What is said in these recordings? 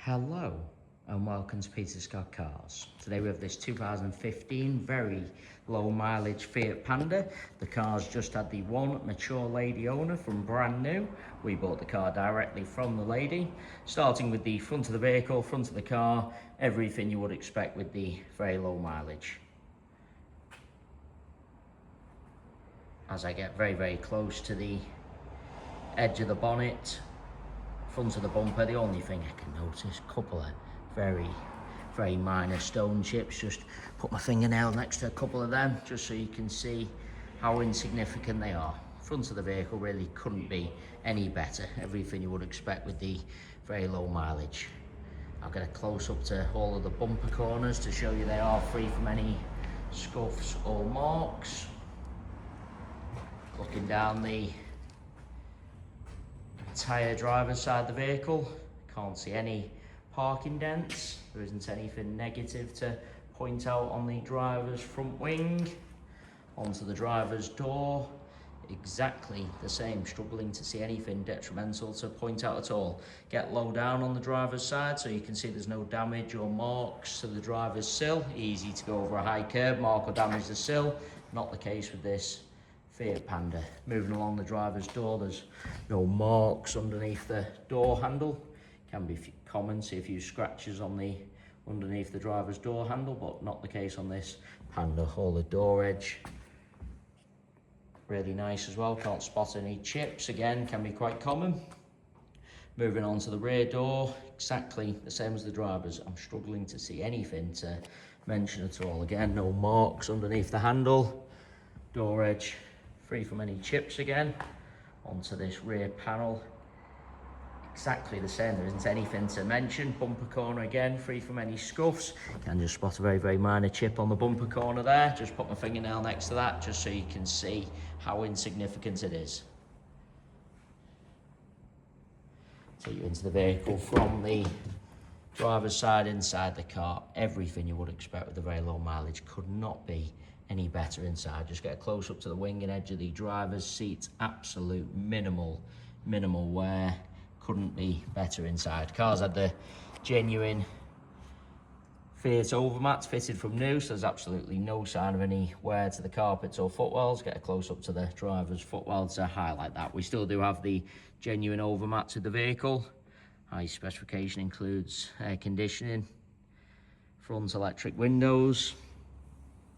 Hello and welcome to Peter Scott Cars. Today we have this 2015 very low mileage Fiat Panda. The car's just had the one mature lady owner from brand new. We bought the car directly from the lady. Starting with the front of the vehicle, front of the car, everything you would expect with the very low mileage. As I get very close to the edge of the bonnet, front of the bumper, the only thing I can notice, a couple of very minor stone chips. Just put my fingernail next to a couple of them just so you can see how insignificant they are. Front of the vehicle really couldn't be any better. Everything you would expect with the very low mileage. I'll get a close up to all of the bumper corners to show you they are free from any scuffs or marks. Looking down the entire driver's side of the vehicle, can't see any parking dents. There isn't anything negative to point out on the driver's front wing. Onto the driver's door, exactly the same, struggling to see anything detrimental to point out at all. Get low down on the driver's side so you can see there's no damage or marks to the driver's sill. Easy to go over a high curb, mark or damage the sill. Not the case with this Fiat Panda. Moving along the driver's door, there's no marks underneath the door handle. Can be common, see a few scratches on the underneath the driver's door handle, but not the case on this Panda. All the door edge really nice as well, can't spot any chips, again can be quite common. Moving on to the rear door, exactly the same as the driver's. I'm struggling to see anything to mention at all. Again, no marks underneath the handle. Door edge free from any chips again. Onto this rear panel, exactly the same, there isn't anything to mention. Bumper corner again, free from any scuffs. Can just spot a very minor chip on the bumper corner there. Just put my fingernail next to that just so you can see how insignificant it is. Take you into the vehicle from the driver's side inside the car. Everything you would expect with the very low mileage, could not be any better inside. Just get a close up to the wing and edge of the driver's seat. Absolute minimal wear. Couldn't be better inside. Car's had the genuine Fiat overmats fitted from new, so there's absolutely no sign of any wear to the carpets or footwells. Get a close up to the driver's footwell to highlight that. We still do have the genuine overmats of the vehicle. High specification includes air conditioning, front electric windows.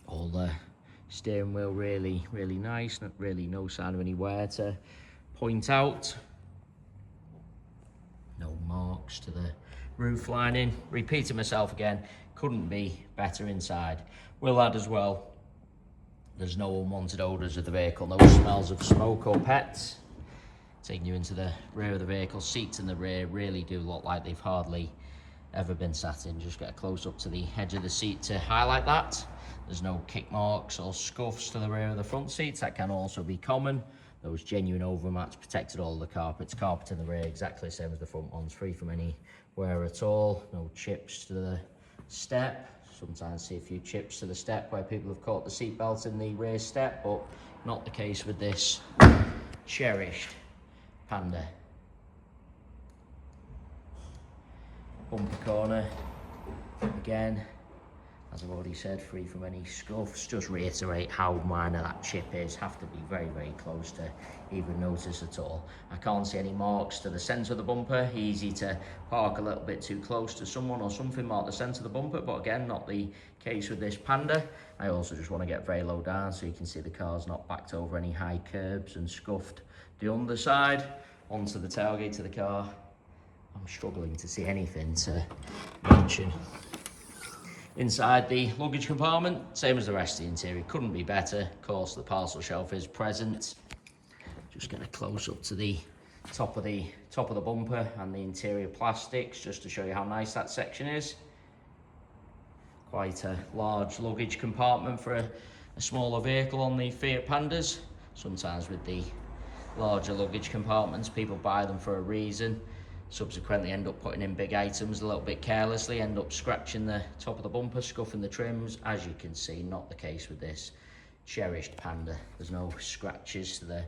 All the steering wheel really nice, not really no sign of any wear to point out. No marks to the roof lining. Repeating myself again, couldn't be better inside. Will add as well, there's no unwanted odours of the vehicle, no smells of smoke or pets. Taking you into the rear of the vehicle, seats in the rear really do look like they've hardly ever been sat in. Just get a close up to the edge of the seat to highlight that. There's no kick marks or scuffs to the rear of the front seats. That can also be common. Those genuine overmats protected all the carpets. Carpet in the rear exactly the same as the front ones, free from any wear at all. No chips to the step. Sometimes see a few chips to the step where people have caught the seat belt in the rear step, but not the case with this cherished Panda. Bumper corner, again, as I've already said, free from any scuffs. Just reiterate how minor that chip is. Have to be very close to even notice at all. I can't see any marks to the centre of the bumper. Easy to park a little bit too close to someone or something, mark the centre of the bumper, but again, not the case with this Panda. I also just want to get very low down so you can see the car's not backed over any high curbs and scuffed the underside. Onto the tailgate of the car. I'm struggling to see anything to mention. Inside the luggage compartment, same as the rest of the interior, couldn't be better. Of course, the parcel shelf is present. Just get a close up to the top of the bumper and the interior plastics, just to show you how nice that section is. Quite a large luggage compartment for a smaller vehicle on the Fiat Pandas. Sometimes with the larger luggage compartments, people buy them for a reason. Subsequently end up putting in big items a little bit carelessly, end up scratching the top of the bumper, scuffing the trims. As you can see, not the case with this cherished Panda. There's no scratches to the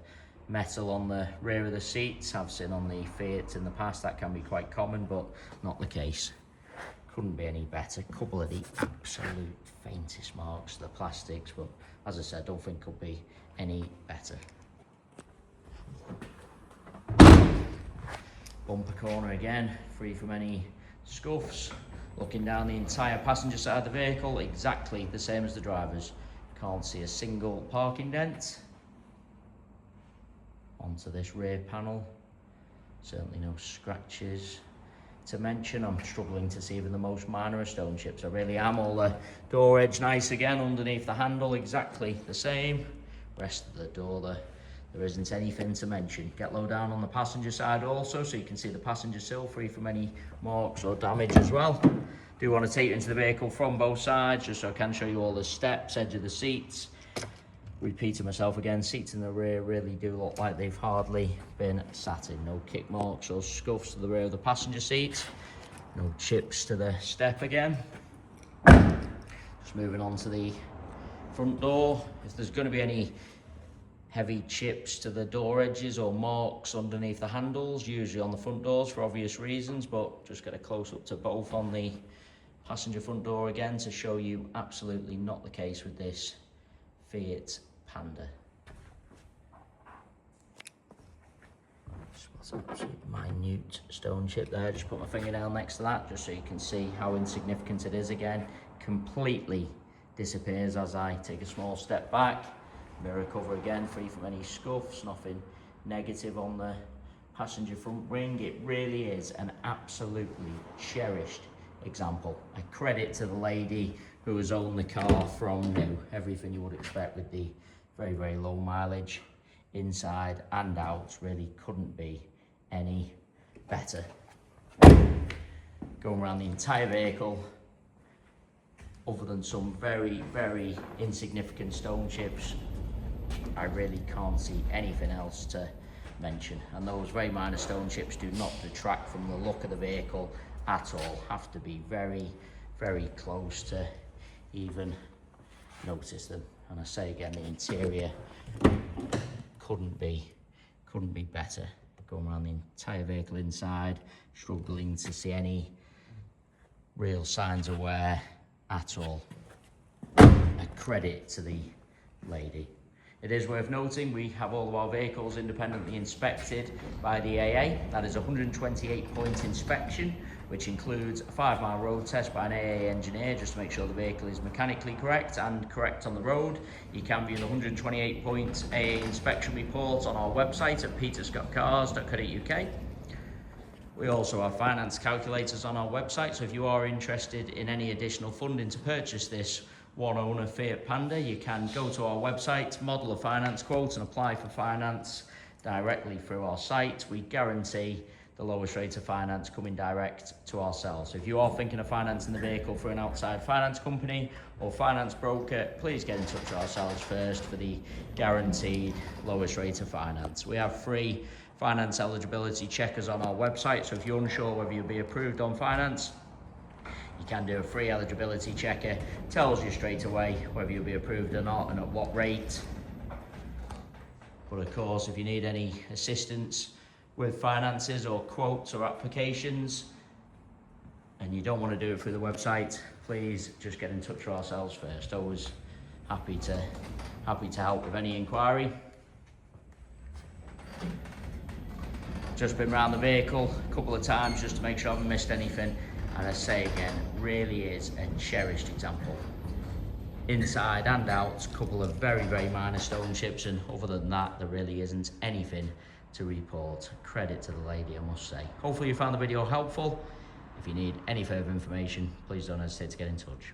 metal on the rear of the seats. I've seen on the Fiat in the past that can be quite common, but not the case. Couldn't be any better. Couple of the absolute faintest marks, the plastics, but as I said, don't think could be any better. Bumper corner again, free from any scuffs. Looking down the entire passenger side of the vehicle, exactly the same as the driver's. Can't see a single parking dent. Onto this rear panel, certainly no scratches to mention. I'm struggling to see even the most minor of stone chips. I really am. All the door edge nice again, underneath the handle exactly the same. Rest of the door there isn't anything to mention. Get low down on the passenger side also, so you can see the passenger sill free from any marks or damage as well. Do want to take you into the vehicle from both sides, just so I can show you all the steps, edge of the seats. Repeating myself again, seats in the rear really do look like they've hardly been sat in. No kick marks or scuffs to the rear of the passenger seat. No chips to the step again. Just moving on to the front door. If there's going to be any heavy chips to the door edges or marks underneath the handles, usually on the front doors for obvious reasons, but just get a close up to both on the passenger front door again to show you absolutely not the case with this Fiat Panda. Absolute minute stone chip there. Just put my fingernail next to that just so you can see how insignificant it is again. Completely disappears as I take a small step back. Mirror cover again, free from any scuffs, nothing negative on the passenger front ring. It really is an absolutely cherished example. A credit to the lady who has owned the car from new. Everything you would expect with the very, very low mileage inside and out. Really couldn't be any better. Going around the entire vehicle, other than some very, very insignificant stone chips, I really can't see anything else to mention. And those very minor stone chips do not detract from the look of the vehicle at all. Have to be very, very close to even notice them. And I say again, the interior couldn't be better. Going around the entire vehicle inside, struggling to see any real signs of wear at all. A credit to the lady. It is worth noting we have all of our vehicles independently inspected by the AA. That is a 128-point inspection, which includes a 5-mile road test by an AA engineer just to make sure the vehicle is mechanically correct and correct on the road. You can view the 128-point AA inspection report on our website at peterscottcars.co.uk. We also have finance calculators on our website, so if you are interested in any additional funding to purchase this one owner Fiat Panda, you can go to our website, model a finance quote and apply for finance directly through our site. We guarantee the lowest rate of finance coming direct to ourselves. So if you are thinking of financing the vehicle through an outside finance company or finance broker, please get in touch with ourselves first for the guaranteed lowest rate of finance. We have free finance eligibility checkers on our website, so if you're unsure whether you'll be approved on finance, you can do a free eligibility checker. Tells you straight away whether you'll be approved or not and at what rate. But of course, if you need any assistance with finances or quotes or applications and you don't want to do it through the website, please just get in touch with ourselves first. Always happy to help with any inquiry. Just been around the vehicle a couple of times just to make sure I haven't missed anything. And I say again, really is a cherished example. Inside and out, a couple of very, very minor stone chips, and other than that, there really isn't anything to report. Credit to the lady, I must say. Hopefully you found the video helpful. If you need any further information, please don't hesitate to get in touch.